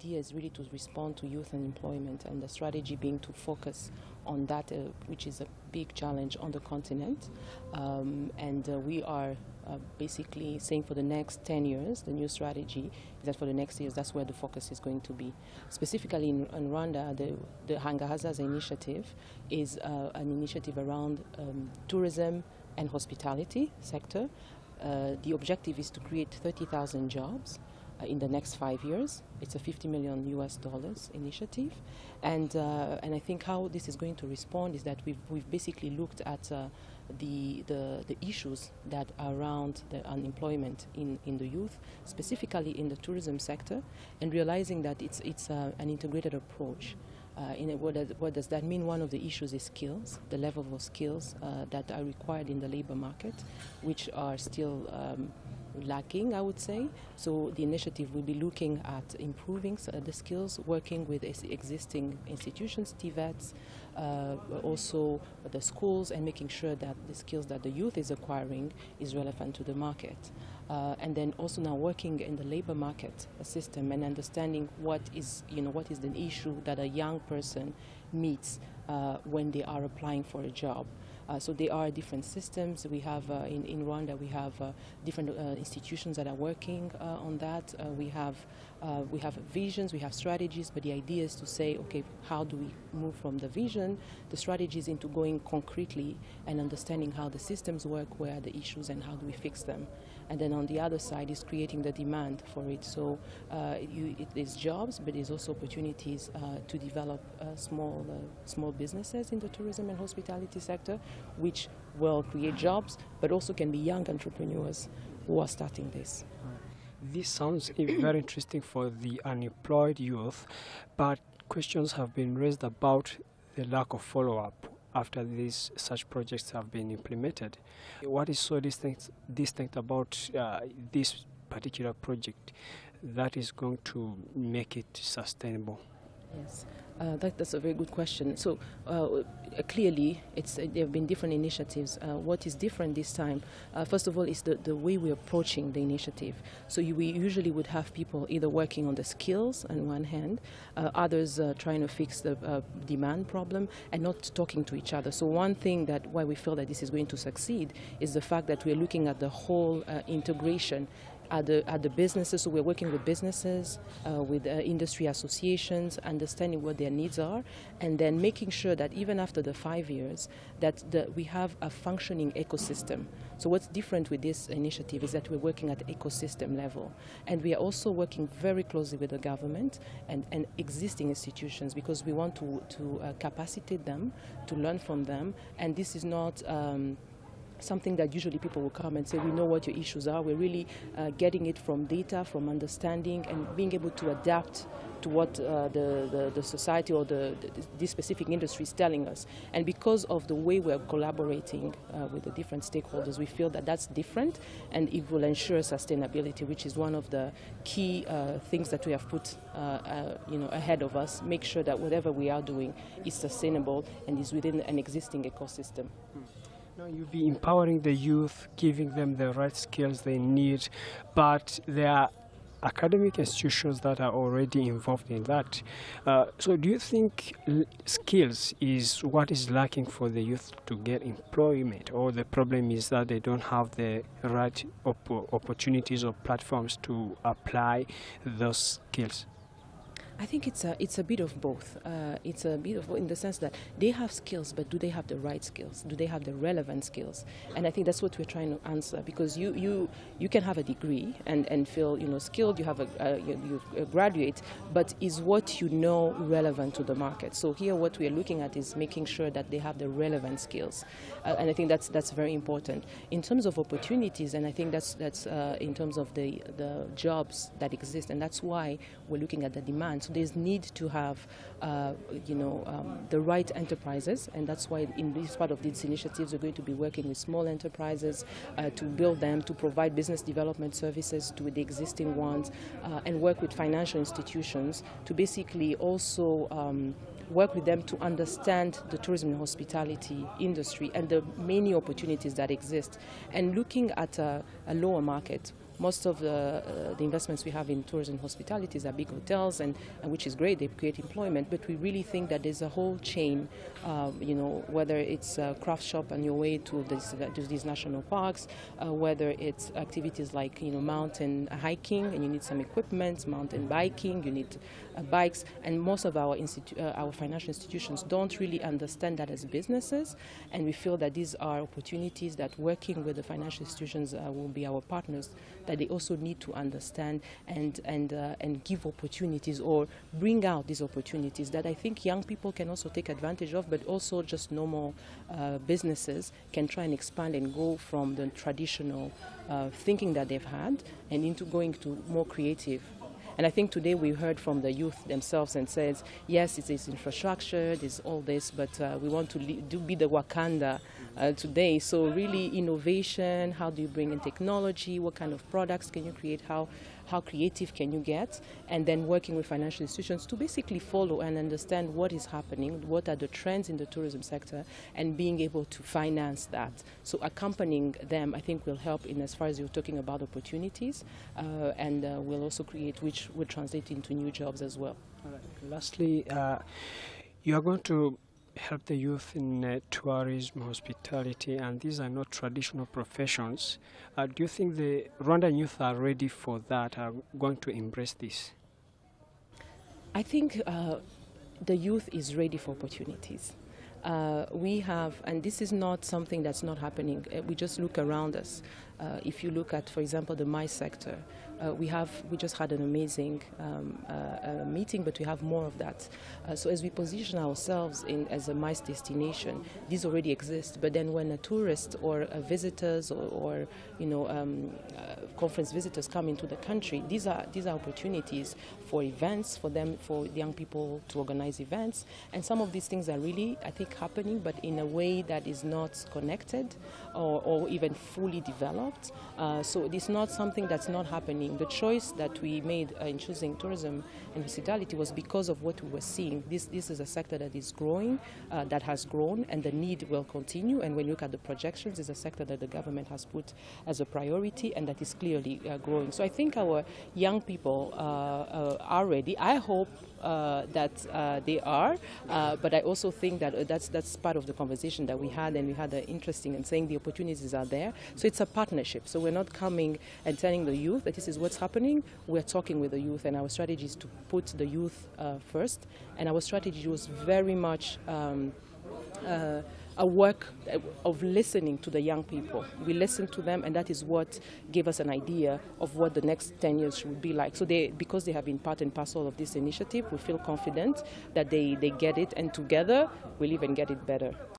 idea is really to respond to youth unemployment, and the strategy being to focus on that, which is a big challenge on the continent. We are basically saying for the next 10 years, the new strategy is that for the next years, that's where the focus is going to be. Specifically in Rwanda, the Hanga Ahazaza initiative is an initiative around tourism and hospitality sector. The objective is to create 30,000 jobs in the next 5 years. It's a $50 million initiative, and I think how this is going to respond is that we've basically looked at the issues that are around the unemployment in the youth, specifically in the tourism sector, and realizing that it's an integrated approach. What does that mean? One of the issues is skills, the level of skills that are required in the labor market, which are still lacking, I would say. So the initiative will be looking at improving the skills, working with existing institutions, TVETs, also the schools, and making sure that the skills that the youth is acquiring is relevant to the market. And then also now working in the labor market system and understanding what is the issue that a young person meets when they are applying for a job. So there are different systems. We have in Rwanda, we have different institutions that are working on that. We have visions, we have strategies, but the idea is to say, okay, how do we move from the vision, the strategies, into going concretely and understanding how the systems work, where are the issues, and how do we fix them. And then on the other side is creating the demand for it. So it is jobs, but there's also opportunities to develop small businesses in the tourism and hospitality sector, which will create jobs, but also can be young entrepreneurs who are starting this. This sounds very interesting for the unemployed youth, but questions have been raised about the lack of follow-up after such projects have been implemented. What is so distinct about this particular project that is going to make it sustainable? Yes, that's a very good question. So clearly, there have been different initiatives. What is different this time, first of all, is the way we're approaching the initiative. So we usually would have people either working on the skills on one hand, others trying to fix the demand problem, and not talking to each other. So one thing why we feel that this is going to succeed is the fact that we're looking at the whole integration at the businesses. So we're working with businesses, with industry associations, understanding what their needs are, and then making sure that even after the 5 years, that we have a functioning ecosystem. So what's different with this initiative is that we're working at the ecosystem level, and we are also working very closely with the government and existing institutions, because we want to capacitate them, to learn from them, and this is not something that usually people will come and say, we know what your issues are. We're really getting it from data, from understanding, and being able to adapt to what the society or this specific industry is telling us. And because of the way we're collaborating with the different stakeholders, we feel that that's different, and it will ensure sustainability, which is one of the key things that we have put ahead of us. Make sure that whatever we are doing is sustainable and is within an existing ecosystem. Now, you'll be empowering the youth, giving them the right skills they need, but there are academic institutions that are already involved in that. So do you think skills is what is lacking for the youth to get employment, or the problem is that they don't have the right opportunities or platforms to apply those skills? I think it's a bit of both. It's a bit of both in the sense that they have skills, but do they have the right skills? Do they have the relevant skills? And I think that's what we're trying to answer, because you can have a degree and feel skilled. You have you graduate, but is what you know relevant to the market? So here, what we are looking at is making sure that they have the relevant skills, and I think that's very important in terms of opportunities. And I think that's in terms of the jobs that exist, and that's why we're looking at the demand. So there's need to have, the right enterprises, and that's why in this part of these initiatives we're going to be working with small enterprises to build them, to provide business development services to the existing ones, and work with financial institutions to basically also work with them to understand the tourism and hospitality industry and the many opportunities that exist. And looking at a lower market, most of the investments we have in tourism and hospitalities are big hotels, and which is great, they create employment, but we really think that there's a whole chain, whether it's a craft shop on your way to these national parks, whether it's activities like mountain hiking and you need some equipment, mountain biking, you need bikes, and most of our financial institutions don't really understand that as businesses, and we feel that these are opportunities that working with the financial institutions will be our partners, that they also need to understand and give opportunities or bring out these opportunities that I think young people can also take advantage of, but also just normal businesses can try and expand and go from the traditional thinking that they've had and into going to more creative. And I think today we heard from the youth themselves and says, yes, it's this infrastructure, there's all this, but we want to be the Wakanda today. So really innovation, how do you bring in technology, what kind of products can you create, how creative can you get, and then working with financial institutions to basically follow and understand what is happening, what are the trends in the tourism sector, and being able to finance that. So accompanying them, I think, will help in as far as you're talking about opportunities, and will also create, which will translate into new jobs as well. All right. Lastly, you are going to help the youth in tourism, hospitality, and these are not traditional professions. Do you think the Rwandan youth are ready for that, are going to embrace this? I think the youth is ready for opportunities. We have, and this is not something that's not happening, we just look around us. If you look at, for example, the MICE sector, we just had an amazing meeting, but we have more of that. So as we position ourselves as a MICE destination, these already exist. But then when a tourist or visitors or conference visitors come into the country, these are opportunities for events, for the young people to organize events. And some of these things are really, I think, happening, but in a way that is not connected or even fully developed. So it's not something that's not happening. The choice that we made in choosing tourism and hospitality was because of what we were seeing. This is a sector that is growing, that has grown, and the need will continue. And when you look at the projections, it's a sector that the government has put as a priority and that is clearly growing. So I think our young people are ready. I hope that they are, but I also think that that's part of the conversation that we had, and we had an interesting and saying the opportunities are there. So it's a partnership. So we're not coming and telling the youth that this is what's happening. We're talking with the youth, and our strategy is to put the youth first. And our strategy was very much a work of listening to the young people. We listened to them, and that is what gave us an idea of what the next 10 years should be like. So because they have been part and parcel of this initiative, we feel confident that they get it, and together we'll even get it better.